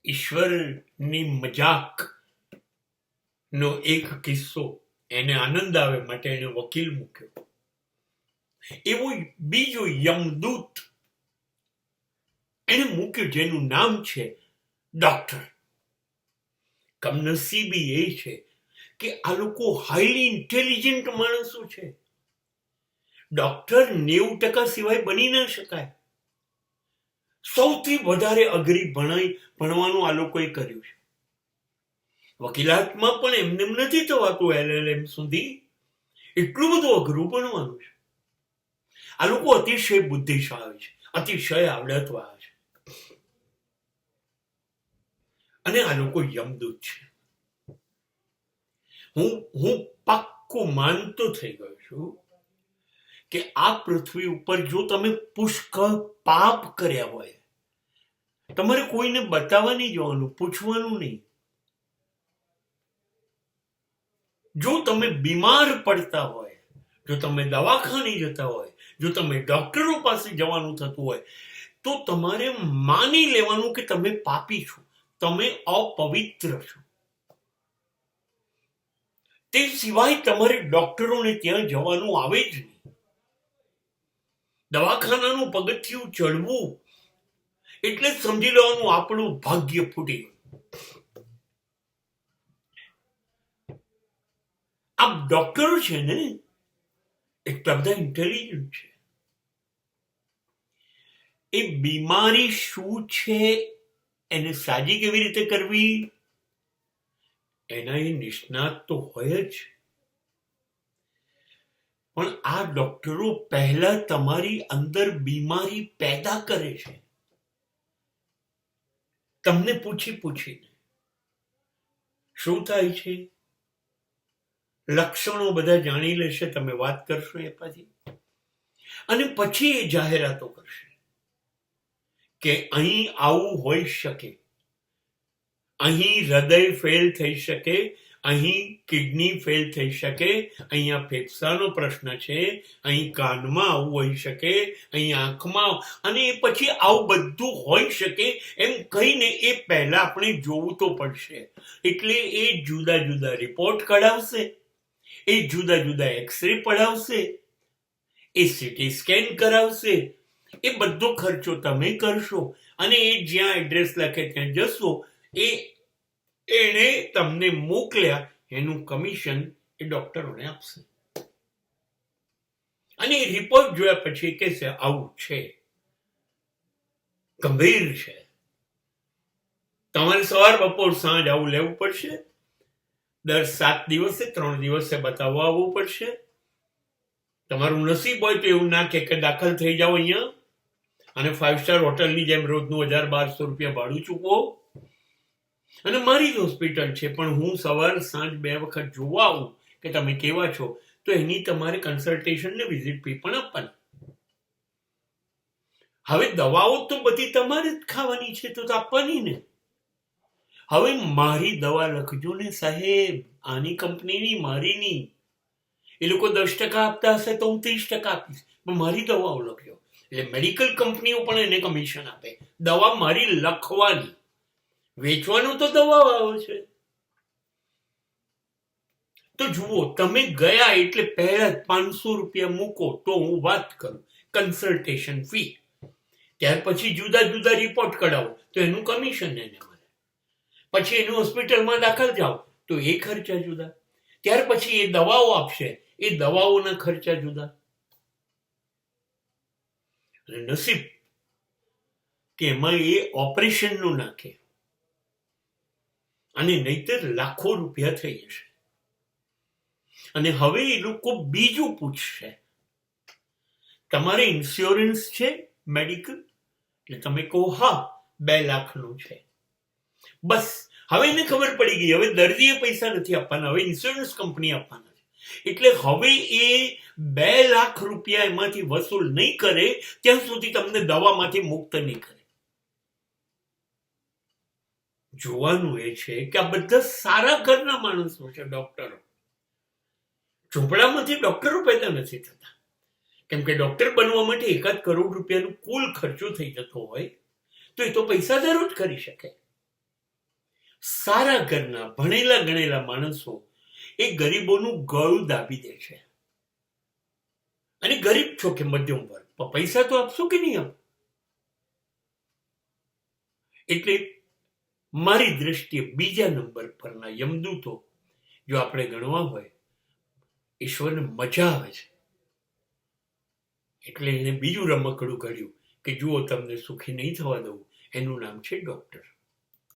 ઈશ્વરની મજાક નો એક કિસ્સો એને આનંદ આવે માટે એને વકીલ મૂક્યો. એવું બીજું યમદૂત એને મૂક્યું જેનું નામ છે ડોક્ટર. કમનસીબી એ છે કે આ લોકો હાઈલી ઇન્ટેલિજન્ટ માણસો છે. ડોક્ટર 90% સિવાય બની ના શકાય. સૌથી વધારે અઘરી ભણવાનું આ લોકોએ કર્યું છે. વકીલાતમાં પણ એમને નથી થવાતું LLM સુધી. એટલું બધું અઘરું ભણવાનું છે. આ લોકો અતિશય બુદ્ધિશાળી છે, અતિશય આવડતવાળા છે, અને આ લોકો યમદૂત છે. હું પાક્કું માનતો થઈ ગયો છું કે આ પૃથ્વી ઉપર જો તમે પુષ્કળ પાપ કર્યા હોય, તમારે કોઈને બતાવવા નહીં જવાનું, પૂછવાનું નહીં. જો તમે બીમાર પડતા હોય, જો તમે દવાખાને જતા હોય, જો તમે ડોક્ટરો પાસે જવાનું થતું હોય, તો તમારે માની લેવાનું કે તમે પાપી છો, તમે અપવિત્ર છો. તે સિવાય તમારે ડોક્ટરોને ત્યાં જવાનું આવે જ નહીં. દવાખાનાનું પગથિયું ચડવું એટલે સમજી લેવાનું આપણું ભાગ્ય ફૂટી ગયું. આ ડોક્ટરો છે ને, એટલા બધા ઇન્ટેલિજન્ટ છે. એ બીમારી શું છે, એને સાજી કેવી રીતે કરવી, એના એ નિષ્ણાત તો હોય જ. પણ આ ડોક્ટરો પહેલા તમારી અંદર બીમારી પેદા કરે છે, તમને પૂછીને. શું થાય છે, લક્ષણો બધા જાણી લેશે, તમે વાત કરશો એ પછી, અને પછી એ જાહેરાતો કરશે કે અહીં આવું હોઈ શકે, અહીં હૃદય ફેલ થઈ શકે, અહીં કિડની ફેલ થઈ શકે, અહીંયા ફેફસાનો પ્રશ્ન છે, અહીં કાનમાં આવું હોઈ શકે, અહીં આંખમાં, અને એ પછી આવું બધું હોઈ શકે એમ કહીને એ પહેલા આપણે જોવું તો પડશે. એટલે એ જુદા જુદા રિપોર્ટ કઢાવશે, એ જુદા જુદા એક્સરે પડાવશે, એ સીટી સ્કેન કરાવશે. એ બધો ખર્ચો તમે કરશો, અને એ જ્યાં એડ્રેસ લખે ત્યાં જશો. એને તમને મોકલ્યા એનું કમિશન એ ડોક્ટરોને આપશે. અને એ રિપોર્ટ જોયા પછી કહેશે આવું છે, ગંભીર છે, તમારે સવાર બપોર સાંજ આવું લેવું પડશે, દર 7 દિવસે 3 દિવસે બતાવવા આવવું પડશે. તમારું નસીબ હોય તો એવું ના કે દાખલ થઈ જાઓ અહીંયા અને 5 સ્ટાર હોટલની જેમ રોજનું 1000-1200 રૂપિયા ભાડું ચૂકવો. અને મારી જ હોસ્પિટલ છે, પણ હું સવાર સાંજ 2 વખત જોવા આવું કે તમે કેવા છો, તો એની તમારે કન્સલ્ટેશન ને વિઝિટ ફી પણ આપવાની. હવે દવાઓ તો બધી તમારે જ ખાવાની છે, તો આપવાની ને. હવે મારી દવા લખજો ને સાહેબ, આની કંપનીની, મારી નહીં. એ લોકો 10% આપતા હશે તો હું 30% આપીશ, પણ મારી દવાઓ લખજો. એટલે મેડિકલ કંપનીઓ પણ એને કમિશન આપે. દવા મારી લખવાની, વેચવાનું તો દવાઓ આવે છે. તો જુઓ, તમે ગયા એટલે પહેલા 500 રૂપિયા મૂકો તો હું વાત કરું, કન્સલ્ટેશન ફી. ત્યાર પછી જુદા જુદા રિપોર્ટ કઢાવો તો એનું કમિશન એને મળે. પછી એનું હોસ્પિટલમાં દાખલ જાઓ તો એ ખર્ચા જુદા. ત્યાર પછી એ દવાઓ આપશે, એ દવાઓના ખર્ચા જુદા. અને નસીબ કે એમાં એ ઓપરેશનનું નાખે, અને નહીતર લાખો રૂપિયા થઈ જશે. અને હવે એ લોકો બીજું પૂછશે, તમારે ઇન્સ્યોરન્સ છે મેડિકલ? એટલે તમે કહો હા, 2 લાખનું છે. બસ હવે એને ખબર પડી ગઈ, હવે દર્દીએ પૈસા નથી આપવાના, હવે ઇન્સ્યોરન્સ કંપની આપવાના છે. એટલે હવે એ 2 લાખ રૂપિયા એમાંથી વસૂલ નહીં કરે ત્યાં સુધી તમને દવામાંથી મુક્ત નહીં કરે. જોવાનું એ છે કે આ બધા સારા ઘરના માણસો છે, ડોક્ટરો. ઝૂંપડામાંથી ડોક્ટરો પેદા નથી થતા, કેમ કે ડોક્ટર બનવા માટે 1 કરોડ રૂપિયાનો કુલ ખર્ચો થઈ જતો હોય, તો એ તો પૈસાદારો જ કરી શકે. સારા ઘરના ભણેલા ગણેલા માણસો એ ગરીબોનું ગળું દાબી દે છે. અને ગરીબ છો કે મધ્યમ વર્ગ, પૈસા તો આપશો કે નહીં આપ? એટલે મારી દ્રષ્ટિએ બીજા નંબર પરના યમદૂતો જો આપણે ગણવા હોય, ઈશ્વરને મજા આવે છે. એટલે એને બીજું રમકડું ઘડ્યું કે જુઓ, તમને સુખી નહીં થવા દઉં. એનું નામ છે ડોક્ટર.